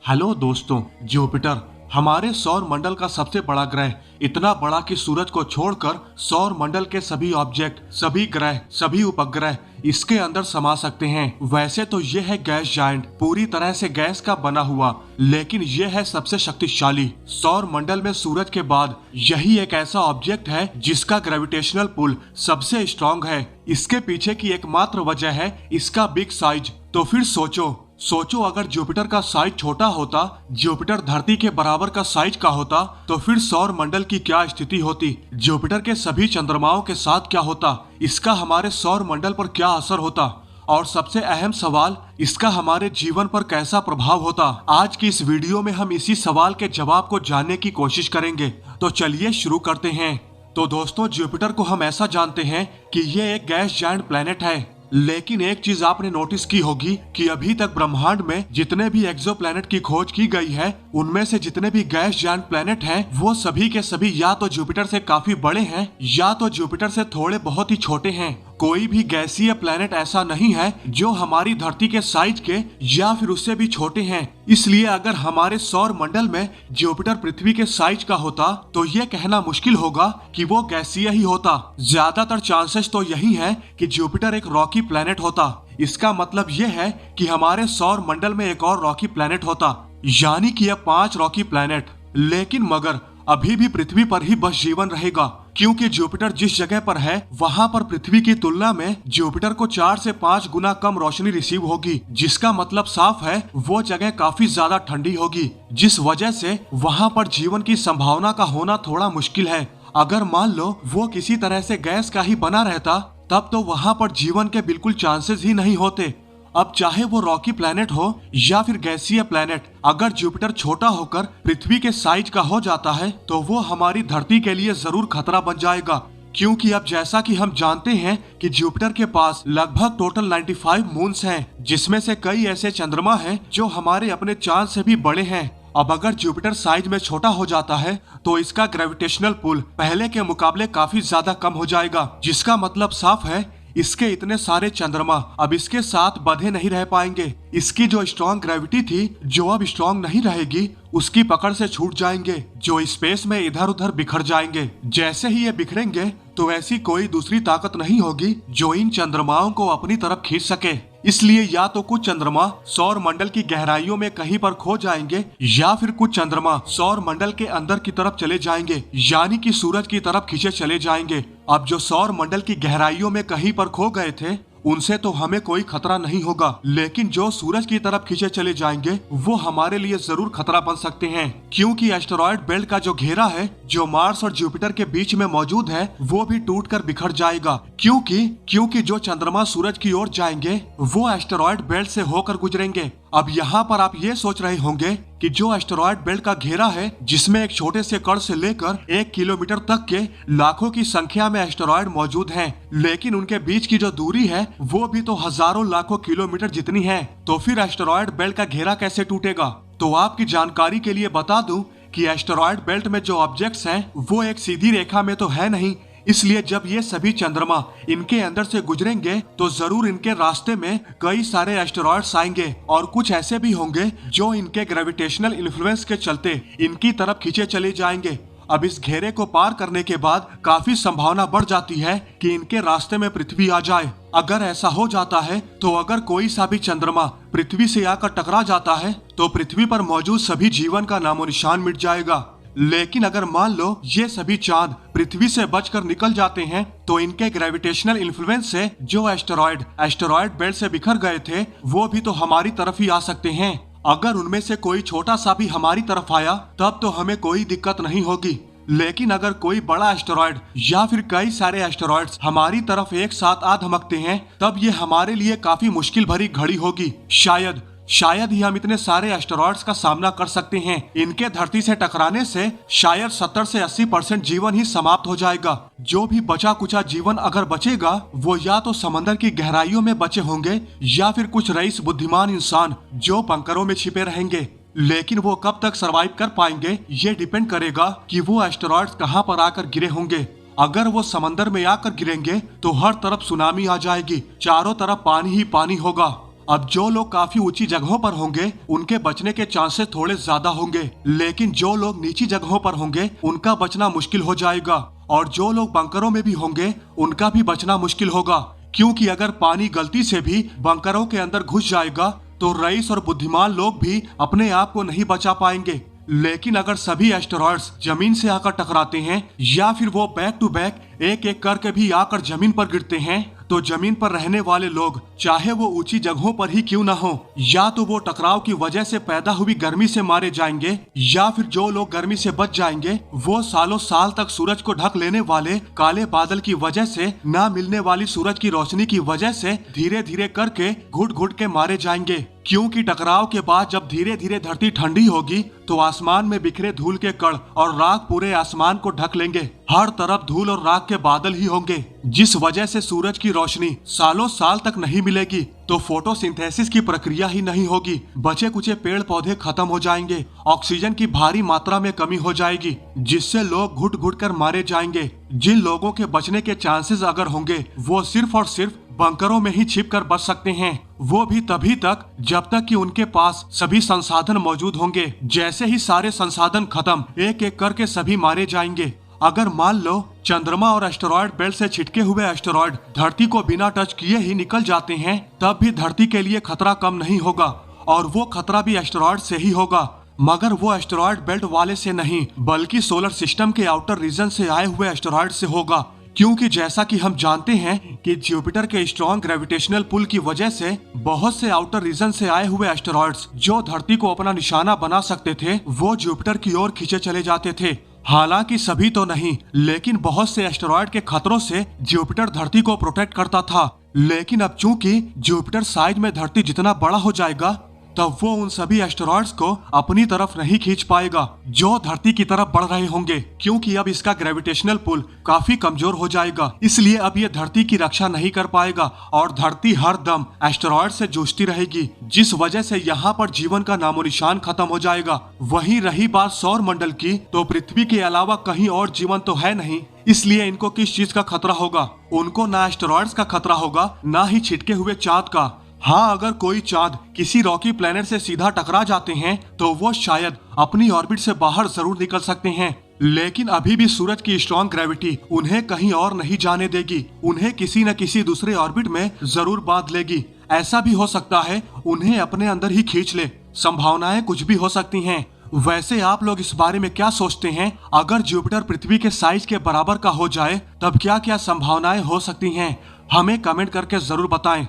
Hello दोस्तों। Jupiter हमारे सौर मंडल का सबसे बड़ा ग्रह, इतना बड़ा कि सूरज को छोड़कर सौर मंडल के सभी ऑब्जेक्ट, सभी ग्रह, सभी उपग्रह इसके अंदर समा सकते हैं। वैसे तो ये है गैस जायंट, पूरी तरह से गैस का बना हुआ, लेकिन ये है सबसे शक्तिशाली। सौर मंडल में सूरज के बाद यही एक ऐसा ऑब्जेक्ट है जिसका ग्रेविटेशनल पुल सबसे स्ट्रॉन्ग है। इसके पीछे की एकमात्र वजह है इसका बिग साइज। तो फिर सोचो अगर जुपिटर का साइज छोटा होता, जुपिटर धरती के बराबर का साइज का होता, तो फिर सौर मंडल की क्या स्थिति होती, जुपिटर के सभी चंद्रमाओं के साथ क्या होता, इसका हमारे सौर मंडल पर क्या असर होता, और सबसे अहम सवाल, इसका हमारे जीवन पर कैसा प्रभाव होता। आज की इस वीडियो में हम इसी सवाल के जवाब को जानने की कोशिश करेंगे। तो चलिए शुरू करते हैं। तो दोस्तों, जुपिटर को हम ऐसा जानते हैं कि ये एक गैस जायंट प्लेनेट है। लेकिन एक चीज आपने नोटिस की होगी कि अभी तक ब्रह्मांड में जितने भी एक्सोप्लैनेट की खोज की गई है, उनमें से जितने भी गैस जायंट प्लेनेट हैं, वो सभी के सभी या तो जुपिटर से काफी बड़े हैं या तो जुपिटर से थोड़े बहुत ही छोटे हैं। कोई भी गैसीय प्लेनेट ऐसा नहीं है जो हमारी धरती के साइज के या फिर उससे भी छोटे हैं। इसलिए अगर हमारे सौर मंडल में जुपिटर पृथ्वी के साइज का होता तो ये कहना मुश्किल होगा कि वो गैसीय ही होता। ज्यादातर चांसेस तो यही है कि जुपिटर एक रॉकी प्लेनेट होता। इसका मतलब ये है कि हमारे सौर मंडल में एक और रॉकी प्लेनेट होता, यानी कि अब 5 रॉकी प्लेनेट। लेकिन मगर अभी भी पृथ्वी पर ही बस जीवन रहेगा, क्योंकि जुपिटर जिस जगह पर है वहां पर पृथ्वी की तुलना में जुपिटर को 4 से 5 गुना कम रोशनी रिसीव होगी, जिसका मतलब साफ है वो जगह काफी ज्यादा ठंडी होगी, जिस वजह से वहां पर जीवन की संभावना का होना थोड़ा मुश्किल है। अगर मान लो वो किसी तरह से गैस का ही बना रहता, तब तो वहां पर जीवन के बिल्कुल चांसेस ही नहीं होते। अब चाहे वो रॉकी प्लेनेट हो या फिर गैसीय प्लेनेट, अगर जुपिटर छोटा होकर पृथ्वी के साइज का हो जाता है तो वो हमारी धरती के लिए जरूर खतरा बन जाएगा। क्योंकि अब जैसा कि हम जानते हैं कि जुपिटर के पास लगभग टोटल 95 मून्स हैं, जिसमें से कई ऐसे चंद्रमा हैं जो हमारे अपने चांद से भी बड़े हैं। अब अगर जुपिटर साइज में छोटा हो जाता है तो इसका ग्रेविटेशनल पुल पहले के मुकाबले काफी ज्यादा कम हो जाएगा, जिसका मतलब साफ है इसके इतने सारे चंद्रमा अब इसके साथ बंधे नहीं रह पाएंगे। इसकी जो स्ट्रॉन्ग ग्रेविटी थी, जो अब स्ट्रॉन्ग नहीं रहेगी, उसकी पकड़ से छूट जाएंगे, जो स्पेस में इधर उधर बिखर जाएंगे। जैसे ही ये बिखरेंगे तो ऐसी कोई दूसरी ताकत नहीं होगी जो इन चंद्रमाओं को अपनी तरफ खींच सके। इसलिए या तो कुछ चंद्रमा सौर मंडल की गहराइयों में कहीं पर खो जाएंगे या फिर कुछ चंद्रमा सौर मंडल के अंदर की तरफ चले जाएंगे, यानी कि सूरज की तरफ खींचे चले जाएंगे। अब जो सौर मंडल की गहराइयों में कहीं पर खो गए थे उनसे तो हमें कोई खतरा नहीं होगा, लेकिन जो सूरज की तरफ खींचे चले जाएंगे वो हमारे लिए जरूर खतरा बन सकते हैं। क्योंकि एस्टेरॉयड बेल्ट का जो घेरा है जो मार्स और जुपिटर के बीच में मौजूद है वो भी टूटकर बिखर जाएगा। क्योंकि जो चंद्रमा सूरज की ओर जाएंगे वो एस्टेरॉयड बेल्ट से होकर गुजरेंगे। अब यहाँ पर आप ये सोच रहे होंगे कि जो एस्टेरॉयड बेल्ट का घेरा है, जिसमें एक छोटे से कण से लेकर 1 किलोमीटर तक के लाखों की संख्या में एस्टेरॉयड मौजूद हैं, लेकिन उनके बीच की जो दूरी है वो भी तो हजारों लाखों किलोमीटर जितनी है। तो फिर एस्टेरॉयड बेल्ट का घेरा कैसे टूटेगा? तो आपकी जानकारी के लिए बता दूं कि एस्टेरॉयड बेल्ट में जो ऑब्जेक्ट्स हैं वो एक सीधी रेखा में तो है नहीं। इसलिए जब ये सभी चंद्रमा इनके अंदर से गुजरेंगे तो जरूर इनके रास्ते में कई सारे एस्टेरॉयड्स आएंगे, और कुछ ऐसे भी होंगे जो इनके ग्रेविटेशनल इन्फ्लुएंस के चलते इनकी तरफ खींचे चले जाएंगे। अब इस घेरे को पार करने के बाद काफी संभावना बढ़ जाती है कि इनके रास्ते में पृथ्वी आ जाए। अगर ऐसा हो जाता है तो अगर कोई सा भी चंद्रमा पृथ्वी से आकर टकरा जाता है तो पृथ्वी पर मौजूद सभी जीवन का नामो निशान मिट जाएगा। लेकिन अगर मान लो ये सभी चांद पृथ्वी से बचकर निकल जाते हैं तो इनके ग्रेविटेशनल इन्फ्लुएंस से जो एस्टेरॉयड बेल्ट से बिखर गए थे वो भी तो हमारी तरफ ही आ सकते हैं। अगर उनमें से कोई छोटा सा भी हमारी तरफ आया तब तो हमें कोई दिक्कत नहीं होगी, लेकिन अगर कोई बड़ा एस्टेरॉयड या फिर कई सारे एस्टेरॉयड्स हमारी तरफ एक साथ आ धमकते हैं तब ये हमारे लिए काफी मुश्किल भरी घड़ी होगी। शायद ही हम इतने सारे एस्टेरॉयड्स का सामना कर सकते हैं। इनके धरती से टकराने से शायद 70 से 80% जीवन ही समाप्त हो जाएगा। जो भी बचा कुचा जीवन अगर बचेगा वो या तो समंदर की गहराइयों में बचे होंगे या फिर कुछ रईस बुद्धिमान इंसान जो बंकरों में छिपे रहेंगे। लेकिन वो कब तक सरवाइव कर पाएंगे ये डिपेंड करेगा कि वो एस्टेरॉयड्स कहाँ पर आकर गिरे होंगे। अगर वो समंदर में आकर गिरेंगे तो हर तरफ सुनामी आ जाएगी, चारों तरफ पानी ही पानी होगा। अब जो लोग काफी ऊंची जगहों पर होंगे उनके बचने के चांसेस थोड़े ज्यादा होंगे, लेकिन जो लोग नीची जगहों पर होंगे उनका बचना मुश्किल हो जाएगा। और जो लोग बंकरों में भी होंगे उनका भी बचना मुश्किल होगा, क्योंकि अगर पानी गलती से भी बंकरों के अंदर घुस जाएगा तो रईस और बुद्धिमान लोग भी अपने आप को नहीं बचा पाएंगे। लेकिन अगर सभी एस्टेरॉयड्स जमीन से आकर टकराते हैं या फिर वो बैक टू बैक एक एक करके भी आकर जमीन पर गिरते हैं, तो जमीन पर रहने वाले लोग चाहे वो ऊंची जगहों पर ही क्यों ना हो, या तो वो टकराव की वजह से पैदा हुई गर्मी से मारे जाएंगे, या फिर जो लोग गर्मी से बच जाएंगे वो सालों साल तक सूरज को ढक लेने वाले काले बादल की वजह से ना मिलने वाली सूरज की रोशनी की वजह से धीरे धीरे करके घुट घुट के मारे जाएंगे। क्योंकि टकराव के बाद जब धीरे धीरे धरती ठंडी होगी तो आसमान में बिखरे धूल के कण और राख पूरे आसमान को ढक लेंगे। हर तरफ धूल और राख के बादल ही होंगे, जिस वजह से सूरज की रोशनी सालों साल तक नहीं मिलेगी, तो फोटोसिंथेसिस की प्रक्रिया ही नहीं होगी। बचे कुचे पेड़ पौधे खत्म हो जाएंगे, ऑक्सीजन की भारी मात्रा में कमी हो जाएगी, जिससे लोग घुट घुट कर मारे जाएंगे। जिन लोगों के बचने के चांसेस अगर होंगे वो सिर्फ और सिर्फ बंकरों में ही छिप कर बच सकते हैं, वो भी तभी तक जब तक कि उनके पास सभी संसाधन मौजूद होंगे। जैसे ही सारे संसाधन खत्म, एक एक करके सभी मारे जाएंगे। अगर मान लो चंद्रमा और एस्टेरॉयड बेल्ट से छिटके हुए एस्टेरॉयड धरती को बिना टच किए ही निकल जाते हैं, तब भी धरती के लिए खतरा कम नहीं होगा, और वो खतरा भी एस्टेरॉयड से ही होगा। मगर वो एस्टेरॉयड बेल्ट वाले से नहीं, बल्कि सोलर सिस्टम के आउटर रीजन से आए हुए एस्टेरॉयड से होगा। क्योंकि जैसा कि हम जानते हैं कि जुपिटर के स्ट्रॉन्ग ग्रेविटेशनल पुल की वजह से बहुत से आउटर रीजन से आए हुए एस्टेरॉयड्स जो धरती को अपना निशाना बना सकते थे वो जुपिटर की ओर खींचे चले जाते थे। हालांकि सभी तो नहीं, लेकिन बहुत से एस्टेरॉयड के खतरों से जुपिटर धरती को प्रोटेक्ट करता था। लेकिन अब चूंकि जुपिटर साइज में धरती जितना बड़ा हो जाएगा, तब वो उन सभी एस्टेरॉयड्स को अपनी तरफ नहीं खींच पाएगा जो धरती की तरफ बढ़ रहे होंगे, क्योंकि अब इसका ग्रेविटेशनल पुल काफी कमजोर हो जाएगा। इसलिए अब ये धरती की रक्षा नहीं कर पाएगा और धरती हर दम एस्टेरॉयड से जूझती रहेगी, जिस वजह से यहाँ पर जीवन का नामो निशान खत्म हो जाएगा। वहीं रही बात सौर मंडल की, तो पृथ्वी के अलावा कहीं और जीवन तो है नहीं, इसलिए इनको किस चीज का खतरा होगा? उनको ना एस्टेरॉयड्स का खतरा होगा, ना ही छिटके हुए चांद का। हाँ, अगर कोई चांद किसी रॉकी प्लेनेट से सीधा टकरा जाते हैं तो वो शायद अपनी ऑर्बिट से बाहर जरूर निकल सकते हैं, लेकिन अभी भी सूरज की स्ट्रॉन्ग ग्रेविटी उन्हें कहीं और नहीं जाने देगी। उन्हें किसी न किसी दूसरे ऑर्बिट में जरूर बांध लेगी। ऐसा भी हो सकता है उन्हें अपने अंदर ही खींच ले। संभावनाएं कुछ भी हो सकती हैं। वैसे आप लोग इस बारे में क्या सोचते हैं? अगर जुपिटर पृथ्वी के साइज के बराबर का हो जाए तब क्या क्या संभावनाएं हो सकती हैं? हमें कमेंट करके जरूर बताएं।